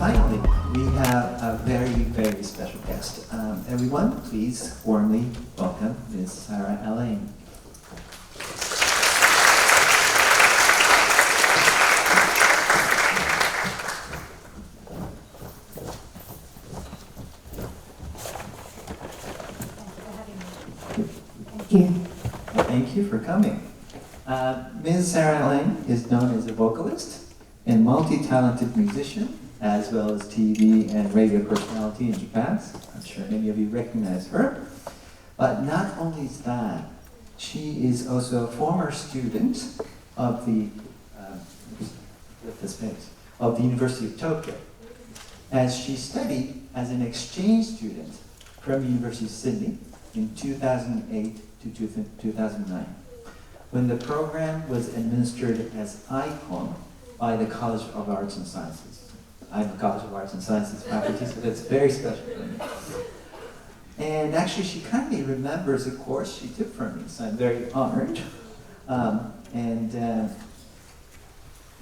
finally, we have a very, very special guest. Everyone, please warmly welcome Ms. Sarah Àlainn. Thank you. Thank you for coming. Ms. Sarah Àlainn is known as a vocalist and multi-talented musician, as well as TV and radio personality in Japan. I'm sure many of you recognize her. But not only is that, she is also a former student of the University of Tokyo, as she studied as an exchange student from the University of Sydney in 2008 to 2009, when the program was administered as ICON by the College of Arts and Sciences. I'm a College of Arts and Sciences faculty, so that's very special for me. And actually, she kindly remembers a course she took from me, so I'm very honored.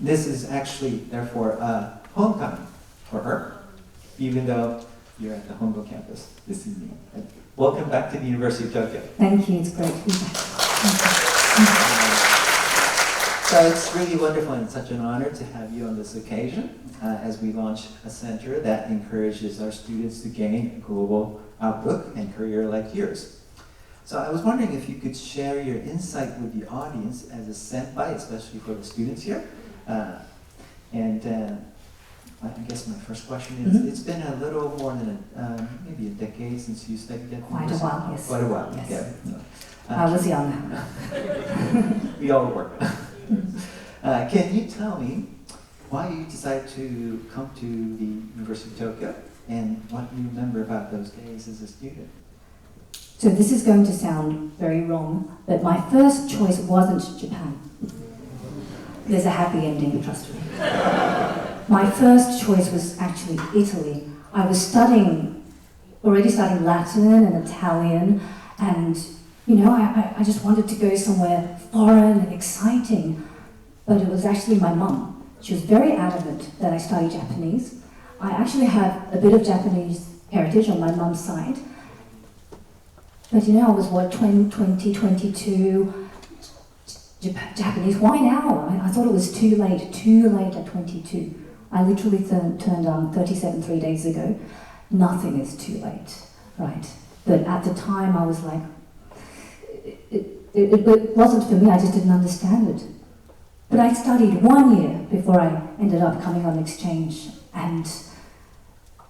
This is actually, therefore, a homecoming for her, even though you're at the Hongo campus this evening. Welcome back to the University of Tokyo. Thank you, it's great to be back. So it's really wonderful and such an honor to have you on this occasion as we launch a center that encourages our students to gain a global outlook and career like yours. So I was wondering if you could share your insight with the audience as a senpai, especially for the students here. I guess my first question is, it's been a little more than maybe a decade since you studied at Quite a while, yes. Quite a while, yes. Yeah. I was young. We all were. Can you tell me why you decided to come to the University of Tokyo and what you remember about those days as a student? So this is going to sound very wrong, but my first choice wasn't Japan. There's a happy ending, trust me. My first choice was actually Italy. I was already studying Latin and Italian, and I just wanted to go somewhere foreign and exciting. But it was actually my mum. She was very adamant that I study Japanese. I actually have a bit of Japanese heritage on my mum's side. But I was 20, 22, Japanese, why now? I thought it was too late at 22. I literally turned 37 3 days ago. Nothing is too late, right? But at the time I was like, it wasn't for me, I just didn't understand it. But I studied 1 year before I ended up coming on exchange, and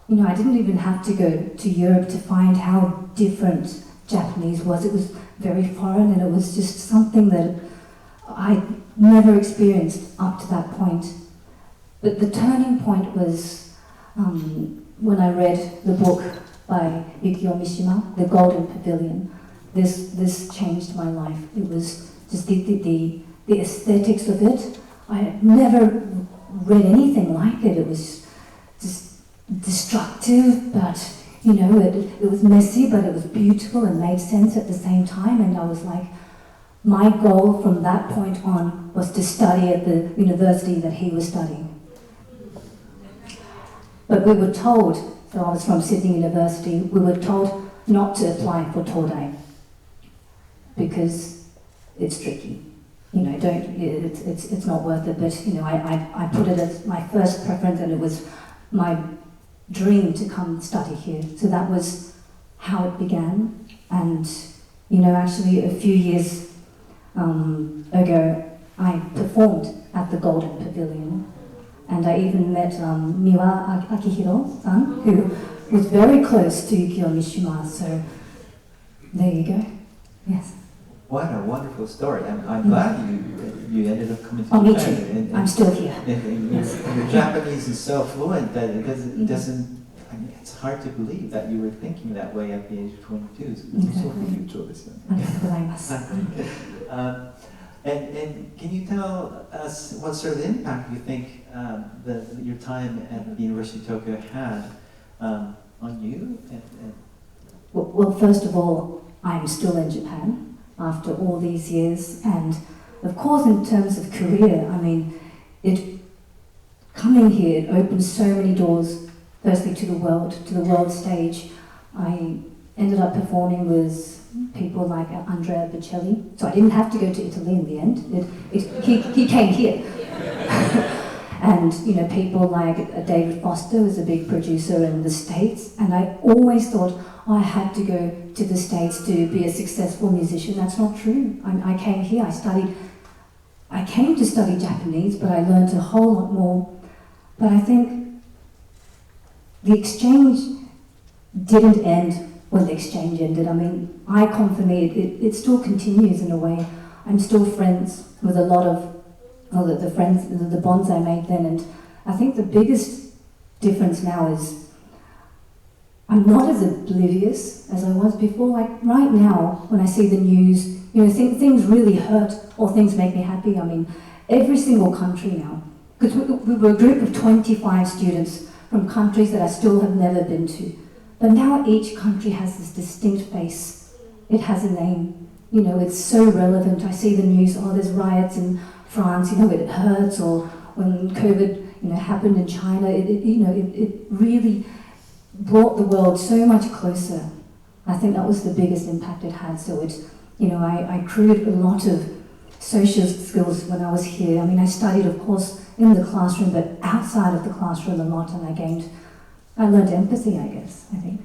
I didn't even have to go to Europe to find how different Japanese was. It was very foreign, and it was just something that I'd never experienced up to that point. But the turning point was when I read the book by Yukio Mishima, The Golden Pavilion. This changed my life. It was just the aesthetics of it. I had never read anything like it. It was just destructive, but it was messy, but it was beautiful and made sense at the same time. And I was like, my goal from that point on was to study at the university that he was studying. But we were told, so I was from Sydney University, we were told not to apply for Todai because it's tricky. It's not worth it. But I put it as my first preference, and it was my dream to come study here. So that was how it began. And actually a few years ago, I performed at the Golden Pavilion, and I even met Miwa Akihiro-san, who was very close to Yukio Mishima. So there you go. Yes. What a wonderful story. I'm glad you ended up coming to me Japan. too. And I'm still here. Your Japanese is so fluent that it doesn't it's hard to believe that you were thinking that way at the age of 22. And can you tell us what sort of impact you think your time at the University of Tokyo had on you? Well, first of all, I'm still in Japan after all these years, and of course in terms of career, it coming here, it opened so many doors, firstly to the world stage. I ended up performing with people like Andrea Bocelli, so I didn't have to go to Italy in the end. He came here. And you know, people like David Foster was a big producer in the States, and I always thought, oh, I had to go to the States to be a successful musician. That's not true. I came here, I came to study Japanese, but I learned a whole lot more. But I think the exchange didn't end when the exchange ended. I mean, ICOM for me, it still continues in a way. I'm still friends with a lot of the bonds I made then, and I think the biggest difference now is I'm not as oblivious as I was before. Like right now, when I see the news, you know, things really hurt or things make me happy. I mean, every single country now, because we were a group of 25 students from countries that I still have never been to, but now each country has this distinct face. It has a name. You know, it's so relevant. I see the news, oh, there's riots in France, you know, it hurts, or when COVID, you know, happened in China, it really brought the world so much closer. I think that was the biggest impact it had. So it, you know, I accrued a lot of social skills when I was here. I mean, I studied, of course, in the classroom, but outside of the classroom a lot, and I learned empathy, I guess, I think.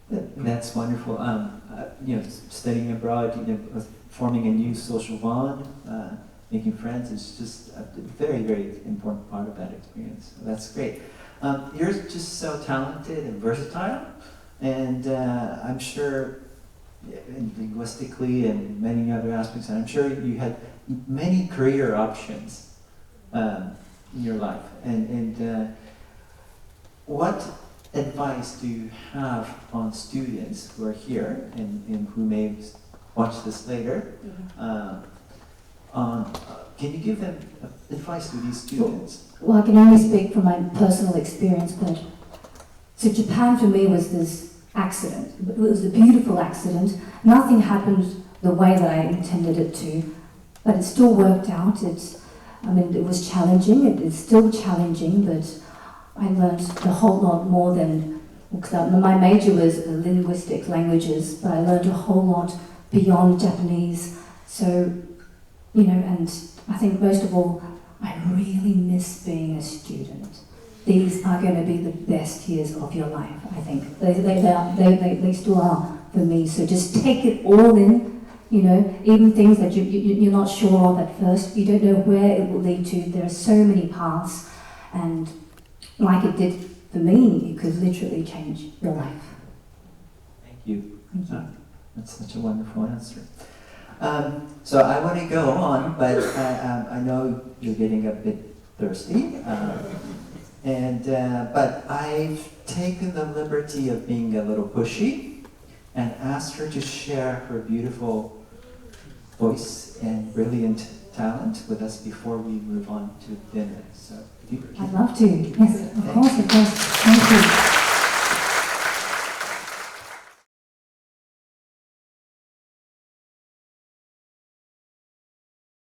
That's wonderful. You know, studying abroad, you know, forming a new social bond, making friends is just a very, very important part of that experience. So that's great. You're just so talented and versatile, and I'm sure linguistically and many other aspects, and I'm sure you had many career options in your life. And what advice do you have on students who are here and who may watch this later? Can you give them advice to these students? Well, I can only speak from my personal experience, but so Japan for me was this accident. It was a beautiful accident. Nothing happened the way that I intended it to, but it still worked out. It was challenging. It is still challenging, but I learned a whole lot more than, because my major was linguistic languages, but I learned a whole lot beyond Japanese. So, you know, and I think most of all, I really miss being a student. These are going to be the best years of your life, I think. They still are for me. So just take it all in, you know, even things that you're not sure of at first. You don't know where it will lead to. There are so many paths, and like it did for me, it could literally change your life. Thank you. Thank you. That's such a wonderful answer. So I want to go on, but I know you're getting a bit thirsty, but I've taken the liberty of being a little pushy and asked her to share her beautiful voice and brilliant talent with us before we move on to dinner. So, I'd love to. Yes, of course. Thank you.